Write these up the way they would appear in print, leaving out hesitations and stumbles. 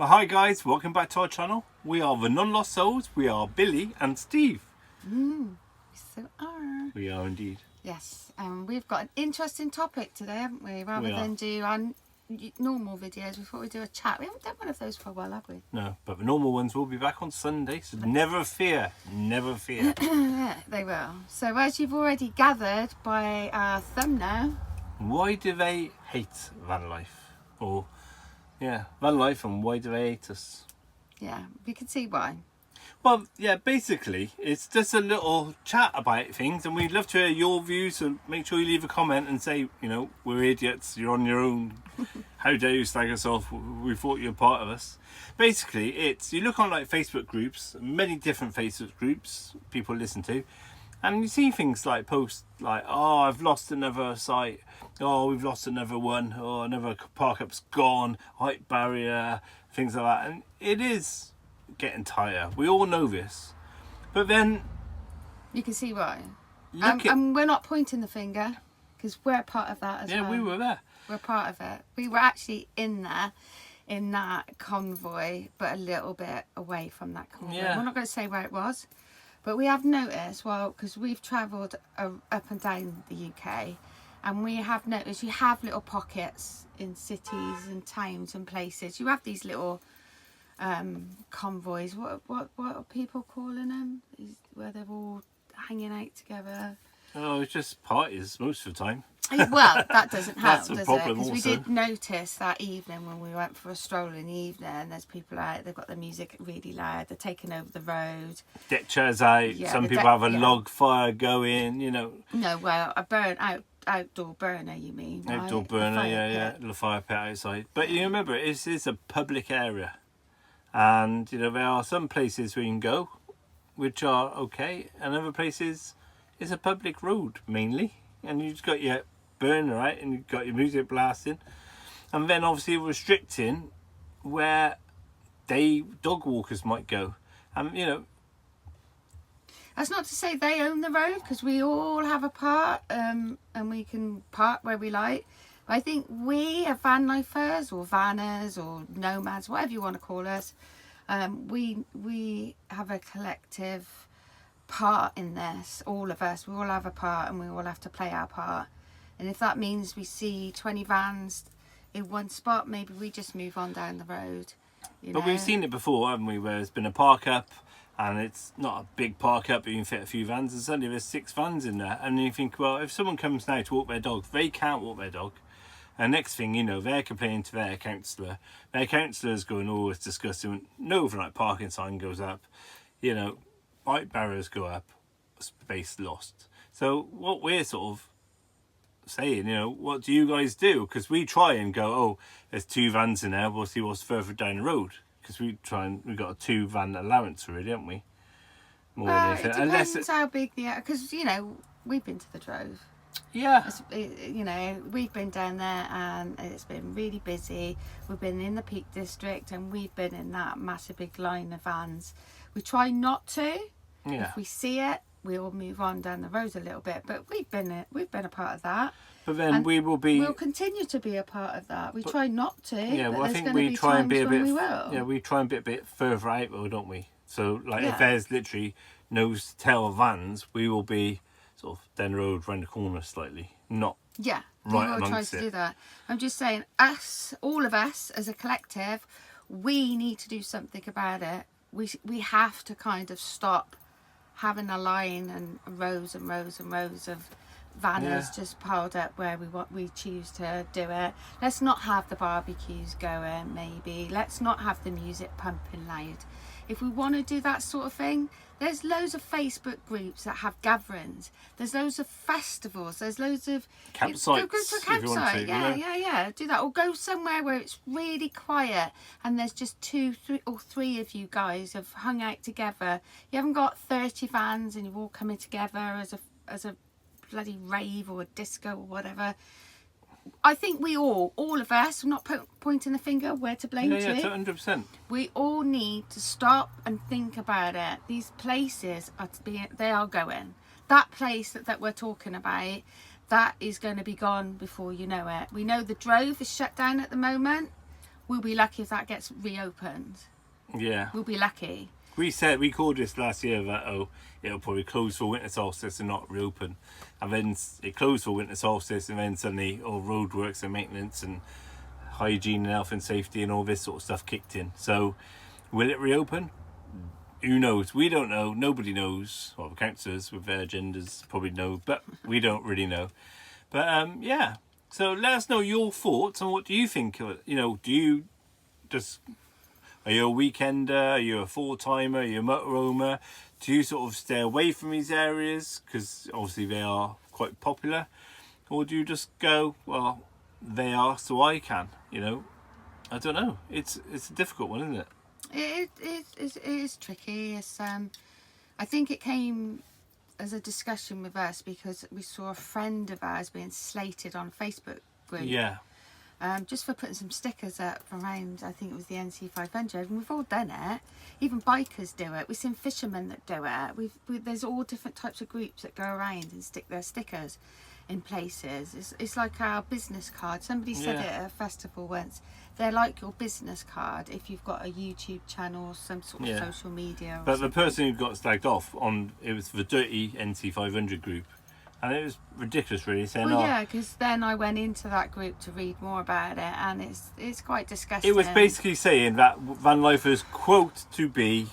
Well, hi guys, welcome back to our channel. We are the Non-Lost Souls. We are Billy and Steve. We so are. We are indeed. Yes, we've got an interesting topic today, haven't we? Rather than do our normal videos, we thought we'd do a chat. We haven't done one of those for a while, have we? No, but the normal ones will be back on Sunday, so never fear, never fear. Yeah, they will. So as you've already gathered by our thumbnail, Why do they hate van life? Or, yeah, van life, and why do they hate us? yeah, we can see why. Well, yeah, basically, it's just a little chat about things, and we'd love to hear your views, so make sure you leave a comment and say, you know, we're idiots, you're on your own. How dare you slag us off? We thought you were part of us. Basically, it's, you look on like Facebook groups, many different Facebook groups people listen to, and you see things like posts like, oh, I've lost another site, oh, we've lost another one, oh, another park up's gone, height barrier, things like that, and it is getting tighter. We all know this, but then You can see why. look at, And we're not pointing the finger, because we're part of that as well. yeah, we were there. We're part of it. We were actually in there, in that convoy, but a little bit away from that convoy. Yeah. We're not going to say where it was, but we have noticed, well, because we've travelled up and down the UK, and we have noticed you have little pockets in cities and towns and places. You have these little convoys. What are people calling them? Where they're all hanging out together. Oh, it's just parties most of the time. Well, that doesn't help, That's the does it? problem Because we also. did notice that evening when we went for a stroll in the evening, there's people out, they've got the music really loud, they're taking over the road. Deck chairs out, Yeah, some the people deck- have a yeah. log fire going, you know, No, well, outdoor burner, you mean? Right? outdoor A burner, fire yeah, pit. little fire pit outside. But you remember, it's a public area, and you know there are some places where you can go, which are okay, and other places it's a public road mainly, and you just got your burner out and you've got your music blasting, and then obviously restricting where dog walkers might go, and you know. That's not to say they own the road, because we all have a part, and we can park where we like. But I think we are van lifers or vanners or nomads, whatever you want to call us. We have a collective part in this. All of us, we all have a part, and we all have to play our part. And if that means we see 20 vans in one spot, maybe we just move on down the road. But we've seen it before, haven't we, where there's been a park up, and it's not a big park up, but you can fit a few vans, and suddenly there's 6 vans in there, and you think, well, if someone comes now to walk their dog, they can't walk their dog, and next thing you know, they're complaining to their counsellor's going, oh, it's disgusting, no overnight parking sign goes up, you know, bike barriers go up, space lost. So what we're sort of saying, you know, what do you guys do? Because we try and go, oh, there's 2 vans in there, we'll see what's further down the road, because we've got a 2 van allowance already, haven't we? More Well, than it anything. depends how big the... Because, you know, we've been to the Drove. Yeah, You know, we've been down there and it's been really busy. We've been in the Peak District and we've been in that massive big line of vans. We try not to. yeah. If we see it, we'll move on down the road a little bit. But we've been a part of that. But then And we will be. We'll continue to be a part of that. We try not to. Yeah, but well, I there's think gonna we try and be a times when bit. we will. Yeah, we try and be a bit further out, though, don't we? So, like, Yeah. if there's literally no tail of vans, we will be sort of down the road, round the corner slightly, not. Yeah, Right we will try amongst to it. do that. I'm just saying, all of us as a collective, we need to do something about it. We have to kind of stop having a line and rows and rows and rows of vanners Yeah. just piled up where we choose to do it. Let's not have the barbecues going, maybe. Let's not have the music pumping loud. If we want to do that sort of thing, there's loads of Facebook groups that have gatherings. There's loads of festivals. There's loads of Campsites, Go to a if you want campsite. to, you Yeah, know. yeah. Do that, or go somewhere where it's really quiet and there's just 2, 3, or 3 of you guys have hung out together. You haven't got 30 vans and you're all coming together as a bloody rave or a disco or whatever. I think we all of us, I'm not pointing the finger, we're to blame Yeah, too. 100%. We all need to stop and think about it. These places they are going. That place that we're talking about, that is going to be gone before you know it. We know the Drove is shut down at the moment. we'll be lucky if that gets reopened. Yeah. We'll be lucky. We called this last year that it'll probably close for winter solstice and not reopen, and then it closed for winter solstice, and then suddenly all roadworks and maintenance and hygiene and health and safety and all this sort of stuff kicked in. So will it reopen? Who knows? We don't know. Nobody knows. Well, the councillors with their agendas probably know, but we don't really know. But yeah. So let us know your thoughts on what do you think. Do you just, are you a weekender? Are you a full-timer? Are you a motorhomer? Do you sort of stay away from these areas because obviously they are quite popular, or do you just go, well, they are, so I can? I don't know. It's a difficult one, isn't it? It is tricky. I think it came as a discussion with us because we saw a friend of ours being slated on a Facebook group. Yeah. Just for putting some stickers up around, I think it was the NC500, and we've all done it. Even bikers do it. We've seen fishermen that do it. There's all different types of groups that go around and stick their stickers in places. It's like our business card. Somebody said it at a festival once. They're like your business card if you've got a YouTube channel or some sort of social media. But the person who got slagged off it was the dirty NC500 group, and it was ridiculous, really. Saying, because then I went into that group to read more about it, and it's quite disgusting. It was basically saying that van lifers quote to be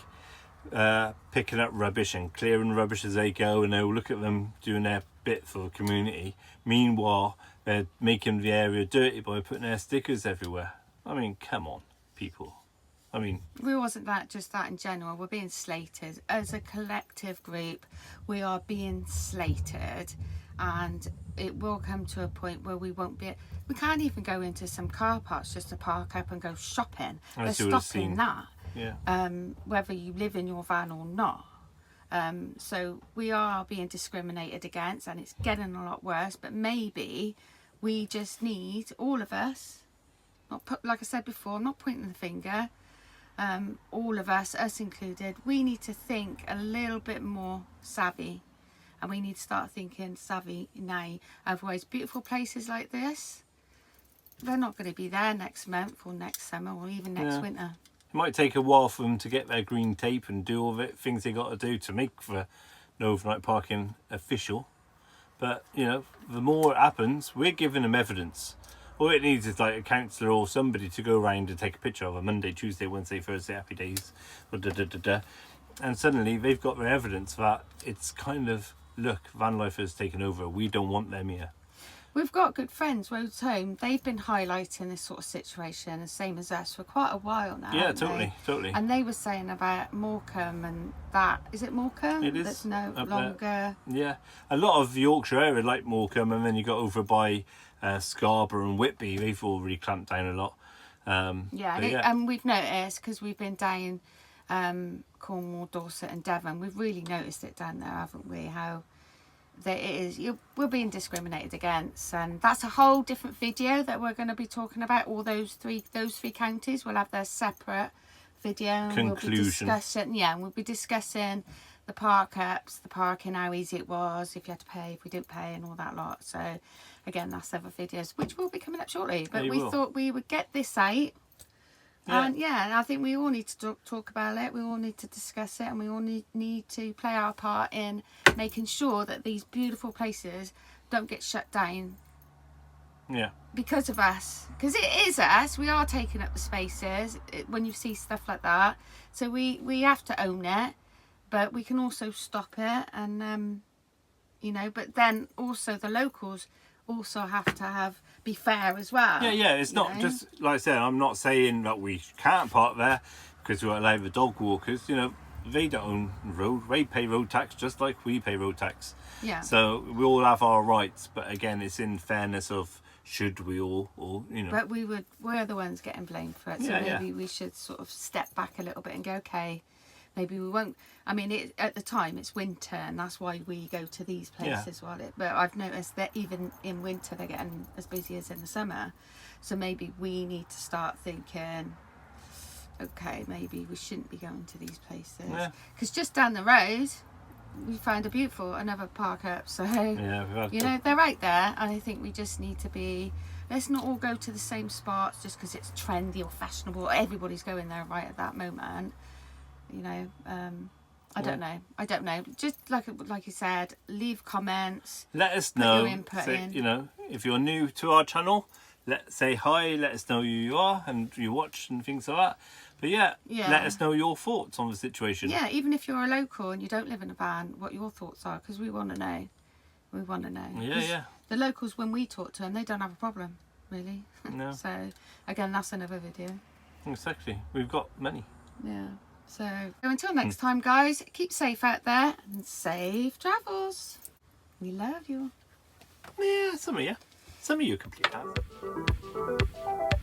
picking up rubbish and clearing rubbish as they go, and they'll look at them doing their bit for the community. Meanwhile, they're making the area dirty by putting their stickers everywhere. I mean, come on, people. We wasn't just that in general. We're being slated as a collective group. We are being slated, and it will come to a point where we can't even go into some car parks just to park up and go shopping. They're stopping that. Yeah. Whether you live in your van or not. So we are being discriminated against, and it's getting a lot worse. But maybe we just need, all of us, like I said before, I'm not pointing the finger, all of us included, we need to think a little bit more savvy, and we need to start thinking savvy now. Otherwise, beautiful places like this, they're not going to be there next month or next summer or even next winter. It might take a while for them to get their green tape and do all the things they got to do to make the no overnight parking official. But, the more it happens, we're giving them evidence. All it needs is like a counsellor or somebody to go around and take a picture of a Monday, Tuesday, Wednesday, Thursday, happy days, and suddenly they've got their evidence that it's kind of, look, van life has taken over. We don't want them here. We've got good friends, Roads Home. They've been highlighting this sort of situation, the same as us, for quite a while now. Yeah, totally. And they were saying about Morecambe and that. Is it Morecambe? It is. That's no longer. Yeah. A lot of the Yorkshire area, like Morecambe, and then you got over by Scarborough and Whitby, they've all really clamped down a lot. And we've noticed, because we've been down Cornwall, Dorset and Devon, we've really noticed it down there, haven't we? How we're being discriminated against, and that's a whole different video that we're going to be talking about. All those three counties will have their separate video. Conclusion. We'll be discussing the park ups, the parking, how easy it was, if you had to pay, if we didn't pay, and all that lot. So again, that's other videos which will be coming up shortly, but we thought we would get this out. And I think we all need to talk about it. We all need to discuss it, and we all need to play our part in making sure that these beautiful places don't get shut down. Yeah. Because of us. Because it is us. We are taking up the spaces when you see stuff like that. So we have to own it, but we can also stop it. And, but then also the locals also have to be fair as well. Yeah, it's not just, like I said, I'm not saying that we can't park there because we're allowed the dog walkers. They don't own road. They pay road tax just like we pay road tax. Yeah. So we all have our rights, but again, it's in fairness of should we all. But we're the ones getting blamed for it, so maybe we should sort of step back a little bit and go, okay, maybe we won't. I mean, at the time it's winter, and that's why we go to these places. But I've noticed that even in winter they're getting as busy as in the summer. So maybe we need to start thinking, okay, maybe we shouldn't be going to these places. Because just down the road, we found a beautiful another park up. So Yeah, we've had you know, they're right there, and I think we just need to be. Let's not all go to the same spots just because it's trendy or fashionable. Or everybody's going there right at that moment. You know, I don't know. I don't know. Just like you said, leave comments. Let us Put know. your input in. You know, if you're new to our channel, say hi. Let us know who you are and you watch and things like that. But yeah, let us know your thoughts on the situation. Yeah, even if you're a local and you don't live in a van, what your thoughts are, because we want to know. We want to know. Yeah, yeah. The locals, when we talk to them, they don't have a problem, really. No. So, again, that's another video. Exactly. We've got many. Yeah. So, until next time, guys, keep safe out there and safe travels. We love you. Yeah, some of you. Some of you complete that.